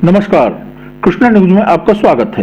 नमस्कार, कृष्णा न्यूज में आपका स्वागत है।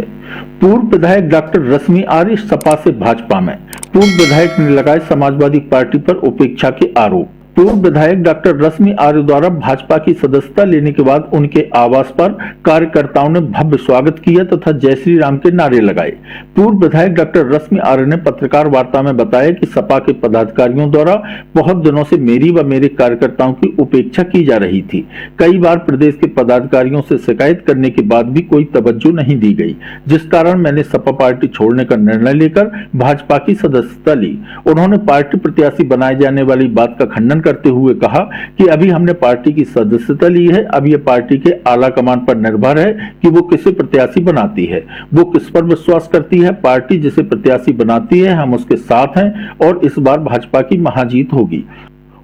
पूर्व विधायक डॉक्टर रश्मि आर्य सपा से भाजपा में। पूर्व विधायक ने लगाए समाजवादी पार्टी पर उपेक्षा के आरोप। पूर्व विधायक डॉक्टर रश्मि आर्य द्वारा भाजपा की सदस्यता लेने के बाद उनके आवास पर कार्यकर्ताओं ने भव्य स्वागत किया तथा जय श्री राम के नारे लगाए। पूर्व विधायक डॉक्टर रश्मि आर्य ने पत्रकार वार्ता में बताया कि सपा के पदाधिकारियों द्वारा बहुत दिनों से मेरी व मेरे कार्यकर्ताओं की उपेक्षा की जा रही थी। कई बार प्रदेश के पदाधिकारियों से शिकायत करने के बाद भी कोई तवज्जो नहीं दी गई, जिस कारण मैंने सपा पार्टी छोड़ने का निर्णय लेकर भाजपा की सदस्यता ली। उन्होंने पार्टी प्रत्याशी बनाए जाने वाली बात का खंडन करते हुए कहा कि अभी हमने पार्टी की सदस्यता ली है, अब यह पार्टी के आला कमान पर निर्भर है कि वो किसे प्रत्याशी बनाती है, वो किस पर विश्वास करती है। पार्टी जिसे प्रत्याशी बनाती है हम उसके साथ हैं और इस बार भाजपा की महाजीत होगी।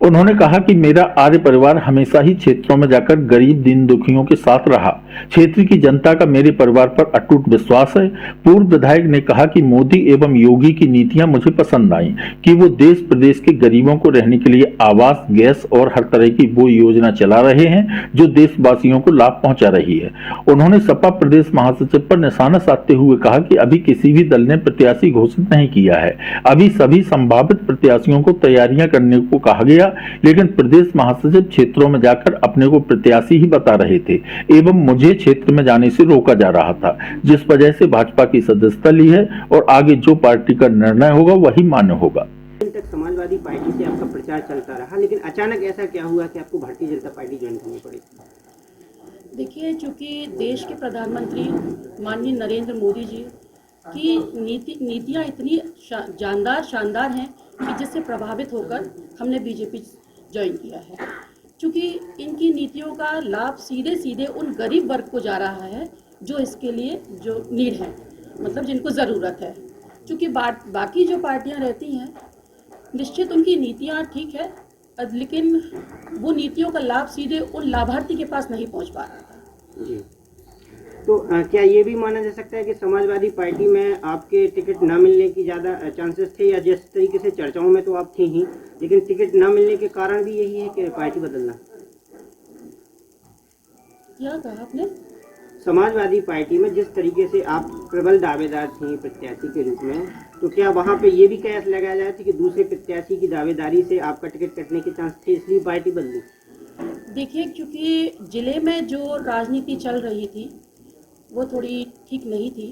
उन्होंने कहा कि मेरा आर्य परिवार हमेशा ही क्षेत्रों में जाकर गरीब दीन दुखियों के साथ रहा। क्षेत्र की जनता का मेरे परिवार पर अटूट विश्वास है। पूर्व विधायक ने कहा कि मोदी एवं योगी की नीतियां मुझे पसंद आई कि वो देश प्रदेश के गरीबों को रहने के लिए आवास, गैस और हर तरह की वो योजना चला रहे हैं जो देशवासियों को लाभ पहुंचा रही है। उन्होंने सपा प्रदेश महासचिव पर निशाना साधते हुए कहा कि अभी किसी भी दल ने प्रत्याशी घोषित नहीं किया है। अभी सभी संभावित प्रत्याशियों को तैयारियां करने को कहा गया, लेकिन प्रदेश महासचिव क्षेत्रों में जाकर अपने को प्रत्याशी ही बता रहे थे एवं मुझे क्षेत्र में जाने से रोका जा रहा था, जिस वजह से भाजपा की सदस्यता ली है और आगे जो पार्टी का निर्णय होगा वही मान्य होगा। तक समाजवादी पार्टी से आपका प्रचार चलता रहा, लेकिन अचानक ऐसा क्या हुआ कि आपको भारतीय जनता पार्टी ज्वाइन करनी पड़ी? देखिए, चूंकि देश के प्रधानमंत्री माननीय नरेंद्र मोदी जी की नीतियाँ इतनी शानदार हैं कि जिससे प्रभावित होकर हमने बीजेपी ज्वाइन किया है। चूँकि इनकी नीतियों का लाभ सीधे सीधे उन गरीब वर्ग को जा रहा है जो इसके लिए जो नीड है, मतलब जिनको ज़रूरत है। चूँकि बाकी जो पार्टियां रहती हैं, निश्चित उनकी नीतियां ठीक है, लेकिन वो नीतियों का लाभ सीधे उन लाभार्थी के पास नहीं पहुंच पा रहा था। जी, तो क्या ये भी माना जा सकता है कि समाजवादी पार्टी में आपके टिकट न मिलने की ज़्यादा चांसेस थे, या जिस तरीके से चर्चाओं में तो आप थी ही, लेकिन टिकट न मिलने के कारण भी यही है कि पार्टी बदलना? क्या कहा आपने? समाजवादी पार्टी में जिस तरीके से आप प्रबल दावेदार थी प्रत्याशी के रूप में, तो क्या वहाँ पे ये भी कयास लगाया जाए थी कि दूसरे प्रत्याशी की दावेदारी से आपका टिकट कटने के चांस थे, इसलिए पार्टी बदली? देखिए, क्योंकि जिले में जो राजनीति चल रही थी वो थोड़ी ठीक नहीं थी।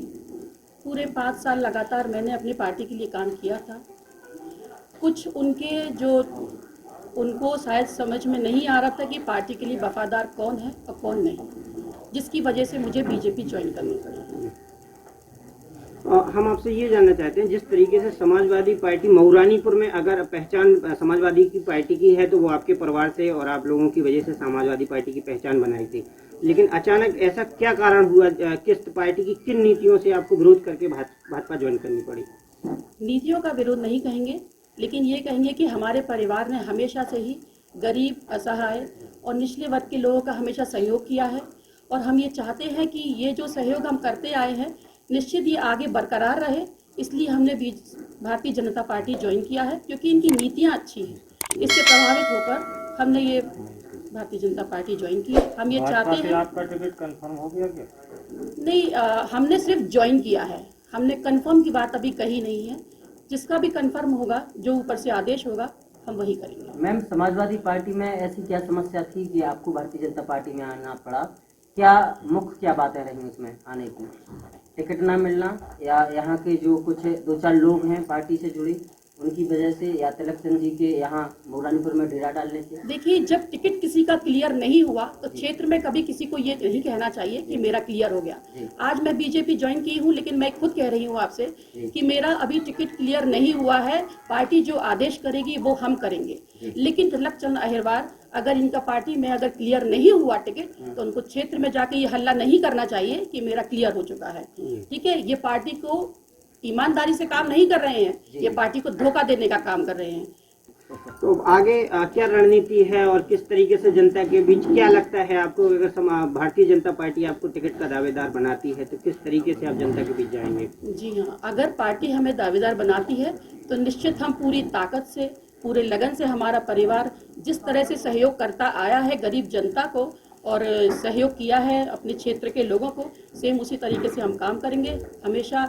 पूरे 5 साल लगातार मैंने अपनी पार्टी के लिए काम किया था। कुछ उनको शायद समझ में नहीं आ रहा था कि पार्टी के लिए वफादार कौन है और कौन नहीं, जिसकी वजह से मुझे बीजेपी ज्वाइन करनी पड़ी। हम आपसे ये जानना चाहते हैं, जिस तरीके से समाजवादी पार्टी मऊरानीपुर में अगर पहचान समाजवादी की पार्टी की है तो वो आपके परिवार से और आप लोगों की वजह से समाजवादी पार्टी की पहचान बनाई थी, लेकिन अचानक ऐसा क्या कारण हुआ? किस पार्टी की किन नीतियों से आपको विरोध करके भाजपा ज्वाइन करनी पड़ी? नीतियों का विरोध नहीं कहेंगे, लेकिन ये कहेंगे कि हमारे परिवार ने हमेशा से ही गरीब, असहाय और निचले वर्ग के लोगों का हमेशा सहयोग किया है, और हम ये चाहते हैं कि ये जो सहयोग हम करते आए हैं निश्चित ये आगे बरकरार रहे। इसलिए हमने भारतीय जनता पार्टी ज्वाइन किया है, क्योंकि इनकी नीतियाँ अच्छी हैं। इससे प्रभावित होकर हमने ये भारतीय जनता पार्टी ज्वाइन की है। हम ये चाहते हैं। आपका टिकट कंफर्म हो गया क्या? नहीं, हमने सिर्फ ज्वाइन किया है, हमने कंफर्म की बात अभी कही नहीं है। जिसका भी कंफर्म होगा, जो ऊपर से आदेश होगा, हम वही करेंगे। मैम, समाजवादी पार्टी में ऐसी क्या समस्या थी कि आपको भारतीय जनता पार्टी में आना पड़ा? क्या मुख्य क्या बातें रही उसमें आने की? टिकट ना मिलना, या यहाँ के जो कुछ 2-4 लोग हैं पार्टी से जुड़े उनकी वजह से, या तिलक चंद जी के यहाँ मऊरानीपुर में डेरा डालने से? देखिए, जब टिकट किसी का क्लियर नहीं हुआ तो क्षेत्र में कभी किसी को ये नहीं कहना चाहिए कि मेरा क्लियर हो गया। आज मैं बीजेपी ज्वाइन की हूँ, लेकिन मैं खुद कह रही हूँ आपसे कि मेरा अभी टिकट क्लियर नहीं हुआ है। पार्टी जो आदेश करेगी वो हम करेंगे, लेकिन तिलक चंद अहिरवार अगर इनका पार्टी में अगर क्लियर नहीं हुआ टिकट, तो उनको क्षेत्र में जाके ये हल्ला नहीं करना चाहिए कि मेरा क्लियर हो चुका है। ठीक है, ये पार्टी को ईमानदारी से काम नहीं कर रहे हैं, ये पार्टी को धोखा देने का काम कर रहे हैं। तो आगे क्या रणनीति है और किस तरीके से जनता के बीच क्या लगता है आपको? अगर भारतीय जनता पार्टी आपको टिकट का दावेदार बनाती है तो किस तरीके से आप जनता के बीच जाएंगे? जी हाँ, अगर पार्टी हमें दावेदार बनाती है तो निश्चित हम पूरी ताकत से, पूरे लगन से, हमारा परिवार जिस तरह से सहयोग करता आया है गरीब जनता को, और सहयोग किया है अपने क्षेत्र के लोगों को, सेम उसी तरीके से हम काम करेंगे। हमेशा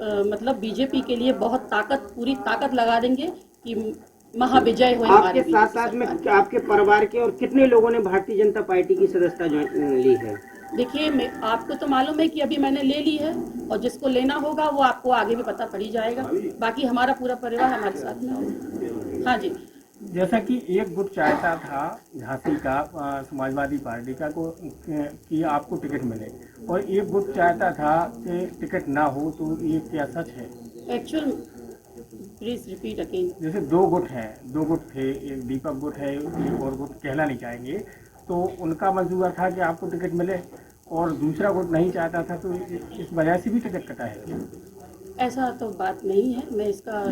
मतलब बीजेपी के लिए बहुत पूरी ताकत लगा देंगे कि महाविजय हो हमारे आपके साथ साथ में आपके परिवार के और कितने लोगों ने भारतीय जनता पार्टी की सदस्यता ली है? देखिए, आपको तो मालूम है कि अभी मैंने ले ली है, और जिसको लेना होगा वो आपको आगे भी पता पड़ ही जाएगा। बाकी हमारा पूरा परिवार हमारे साथ में है। हाँ जी। जैसा कि एक गुट चाहता था झांसी का समाजवादी पार्टी का कि आपको टिकट मिले, और एक गुट चाहता था कि टिकट ना हो, तो ये क्या सच है? Actual please repeat again. जैसे दो गुट थे, एक दीपक गुट है, एक और गुट कहना नहीं चाहेंगे, तो उनका मंजूर था कि आपको टिकट मिले, और दूसरा गुट नहीं चाहता था, तो इस वजह से भी टिकट कटा है क्या? ऐसा तो बात नहीं है। मैं इसका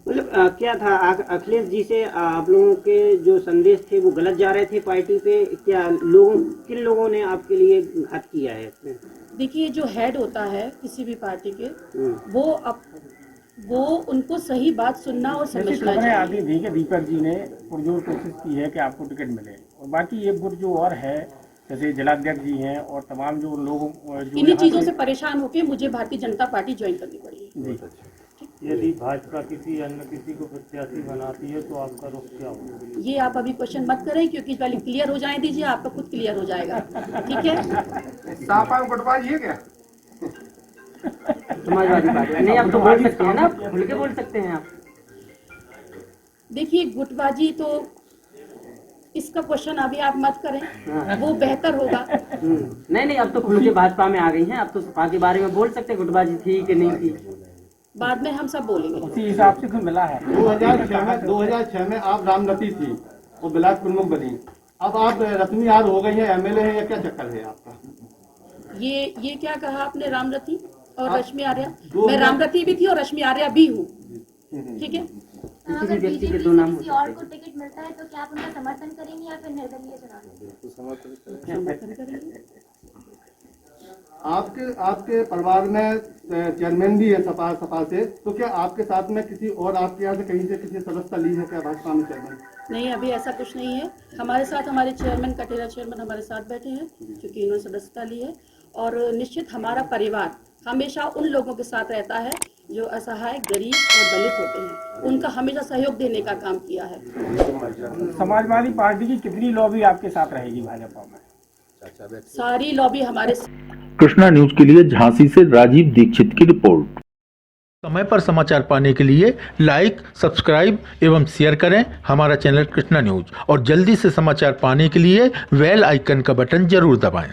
मतलब क्या था, अखिलेश जी से आप लोगों के जो संदेश थे वो गलत जा रहे थे पार्टी पे? क्या किन लोगों ने आपके लिए घात किया है इसमें? देखिए, जो हेड होता है किसी भी पार्टी के, वो उनको सही बात सुनना और समझना चाहिए। आती थी कि दीपक जी ने पुरजोर कोशिश की है कि आपको टिकट मिले, और बाकी एक गुट जो और है, जैसे जिलाध्यक्ष जी हैं और तमाम जो लोग इन्हीं चीजों से परेशान होकर मुझे भारतीय जनता पार्टी ज्वाइन करनी पड़ी। यदि भाजपा किसी को प्रत्याशी बनाती है तो आपका रुख क्या होगा? ये आप अभी क्वेश्चन मत करें, क्योंकि पहले क्लियर हो जाए दीजिए, आपका खुद क्लियर हो जाएगा। ठीक है। सापा गुटबाजी है क्या? समाजवादी पार्टी नहीं, अब तो बोल सकते हैं ना, खुल के बोल सकते हैं आप। देखिए, गुटबाजी तो इसका क्वेश्चन अभी आप मत करें, वो बेहतर होगा। नहीं, अब तो खुल के भाजपा में आ गई हैं, अब तो सपा के बारे में बोल सकते हैं गुटबाजी थी कि नहीं थी, बाद में हम सब बोलेंगे। उसी हिसाब से मिला है। 2006 में आप रामरती थी और ब्लॉक प्रमुख बनी, अब आप रश्मि आर हो गई है, एमएलए है, या क्या चक्कर है आपका? ये क्या कहा आपने, रामरती और रश्मि आर्या? मैं रामरती भी थी और रश्मि आर्या भी हूँ। ठीक है। किसी भी व्यक्ति के दो नाम किसी और को टिकट मिलता है तो क्या आप उनका समर्थन करेंगे या फिर निर्दलीय चुनाव समर्थन करेंगे। आपके परिवार में चेयरमैन भी है सपा से, तो क्या आपके साथ में किसी और आपके यहाँ से कहीं से किसी सदस्यता ली है क्या भाजपा में चेयरमैन? नहीं, अभी ऐसा कुछ नहीं है। हमारे साथ हमारे चेयरमैन, कटेरा चेयरमैन हमारे साथ बैठे हैं, क्योंकि इन्होंने सदस्यता ली है। और निश्चित हमारा परिवार हमेशा उन लोगों के साथ रहता है जो असहाय, गरीब और दलित होते हैं, उनका हमेशा सहयोग देने का काम किया है। समाजवादी पार्टी की कितनी लॉबी आपके साथ रहेगी भाजपा में? सारी लॉबी हमारे। कृष्णा न्यूज के लिए झांसी से राजीव दीक्षित की रिपोर्ट। समय पर समाचार पाने के लिए लाइक, सब्सक्राइब एवं शेयर करें हमारा चैनल कृष्णा न्यूज, और जल्दी से समाचार पाने के लिए बेल आइकन का बटन जरूर दबाएं।